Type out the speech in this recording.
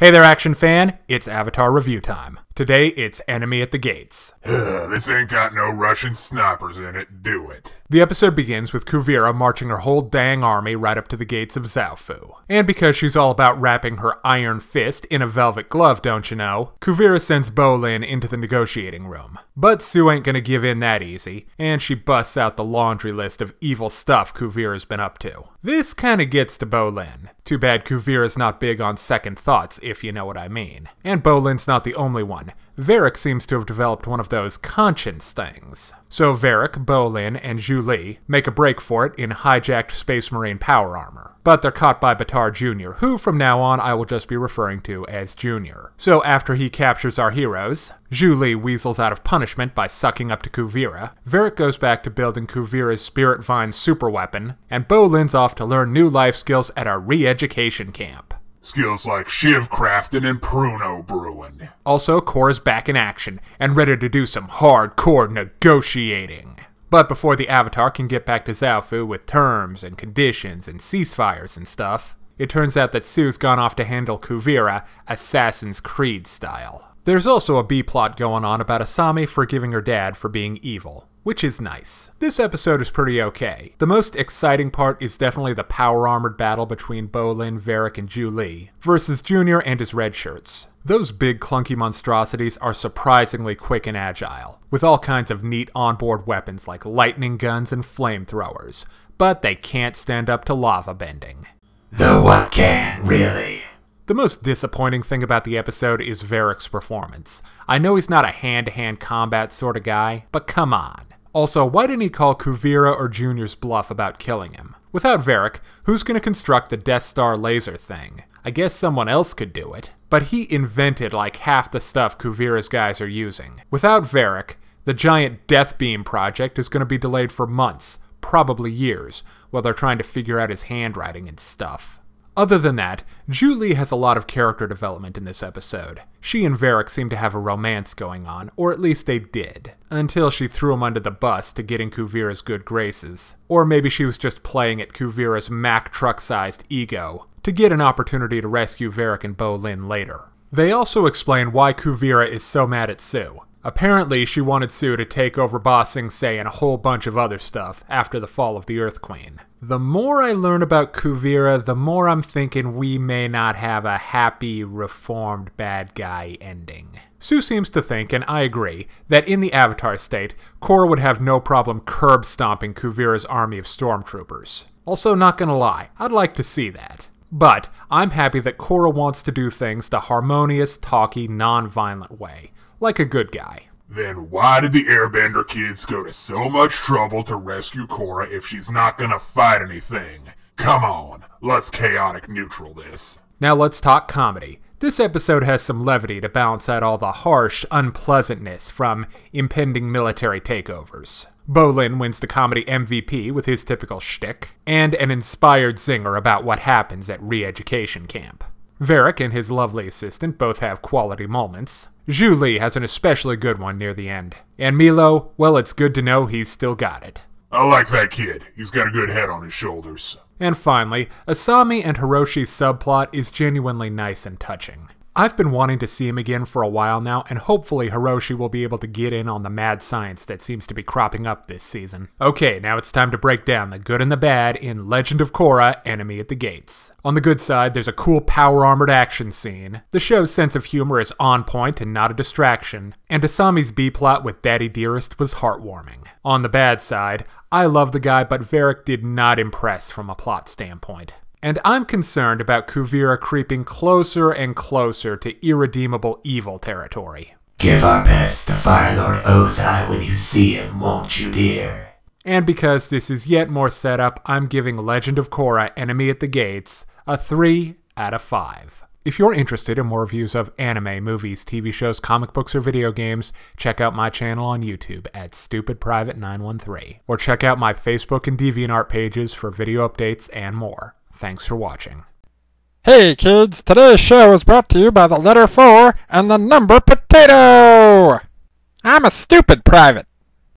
Hey there, action fan. It's Avatar review time. Today, it's Enemy at the Gates. This ain't got no Russian snipers in it, do it. The episode begins with Kuvira marching her whole dang army right up to the gates of Zaofu. And because she's all about wrapping her iron fist in a velvet glove, don't you know, Kuvira sends Bolin into the negotiating room. But Sue ain't gonna give in that easy, and she busts out the laundry list of evil stuff Kuvira's been up to. This kinda gets to Bolin. Too bad Kuvira's not big on second thoughts, if you know what I mean. And Bolin's not the only one. Varric seems to have developed one of those conscience things. So Varric, Bolin, and Zhu Li make a break for it in hijacked Space Marine power armor. But they're caught by Baatar Jr., who from now on I will just be referring to as Junior. So after he captures our heroes, Zhu Li weasels out of punishment by sucking up to Kuvira, Varric goes back to building Kuvira's Spirit Vine superweapon, and Bolin's off to learn new life skills at our re-education camp. Skills like shiv crafting and pruno brewing. Also, Korra's back in action, and ready to do some hardcore negotiating. But before the Avatar can get back to Zaofu with terms and conditions and ceasefires and stuff, it turns out that Sue's gone off to handle Kuvira Assassin's Creed style. There's also a B-plot going on about Asami forgiving her dad for being evil, which is nice. This episode is pretty okay. The most exciting part is definitely the power-armored battle between Bolin, Varric, and Zhu Li versus Junior and his red shirts. Those big clunky monstrosities are surprisingly quick and agile, with all kinds of neat onboard weapons like lightning guns and flamethrowers, but they can't stand up to lava bending. Though what can, really? The most disappointing thing about the episode is Varric's performance. I know he's not a hand-to-hand combat sort of guy, but come on. Also, why didn't he call Kuvira or Junior's bluff about killing him? Without Varric, who's gonna construct the Death Star laser thing? I guess someone else could do it. But he invented like half the stuff Kuvira's guys are using. Without Varric, the giant Death Beam project is gonna be delayed for months, probably years, while they're trying to figure out his handwriting and stuff. Other than that, Zhu Li has a lot of character development in this episode. She and Varric seem to have a romance going on, or at least they did, until she threw him under the bus to get in Kuvira's good graces. Or maybe she was just playing at Kuvira's Mack truck-sized ego, to get an opportunity to rescue Varric and Bolin later. They also explain why Kuvira is so mad at Sue. Apparently, she wanted Sue to take over Ba Sing Se and a whole bunch of other stuff after the fall of the Earth Queen. The more I learn about Kuvira, the more I'm thinking we may not have a happy, reformed bad guy ending. Sue seems to think, and I agree, that in the Avatar state, Korra would have no problem curb-stomping Kuvira's army of stormtroopers. Also, not gonna lie, I'd like to see that. But I'm happy that Korra wants to do things the harmonious, talky, non-violent way. Like a good guy. Then why did the Airbender kids go to so much trouble to rescue Korra if she's not gonna fight anything? Come on, let's chaotic neutral this. Now let's talk comedy. This episode has some levity to balance out all the harsh unpleasantness from impending military takeovers. Bolin wins the comedy MVP with his typical shtick, and an inspired zinger about what happens at re-education camp. Varric and his lovely assistant both have quality moments. Zhu Li has an especially good one near the end. And Milo, well, it's good to know he's still got it. I like that kid. He's got a good head on his shoulders. And finally, Asami and Hiroshi's subplot is genuinely nice and touching. I've been wanting to see him again for a while now, and hopefully Hiroshi will be able to get in on the mad science that seems to be cropping up this season. Okay, now it's time to break down the good and the bad in Legend of Korra, Enemy at the Gates. On the good side, there's a cool power-armored action scene. The show's sense of humor is on point and not a distraction, and Asami's B-plot with Daddy Dearest was heartwarming. On the bad side, I love the guy, but Varric did not impress from a plot standpoint. And I'm concerned about Kuvira creeping closer and closer to irredeemable evil territory. Give our best to Fire Lord Ozai when you see him, won't you, dear? And because this is yet more setup, I'm giving Legend of Korra, Enemy at the Gates a 3 out of 5. If you're interested in more reviews of anime, movies, TV shows, comic books, or video games, check out my channel on YouTube at StupidPrivate913. Or check out my Facebook and DeviantArt pages for video updates and more. Thanks for watching. Hey kids, today's show is brought to you by the letter 4 and the number potato! I'm a stupid private.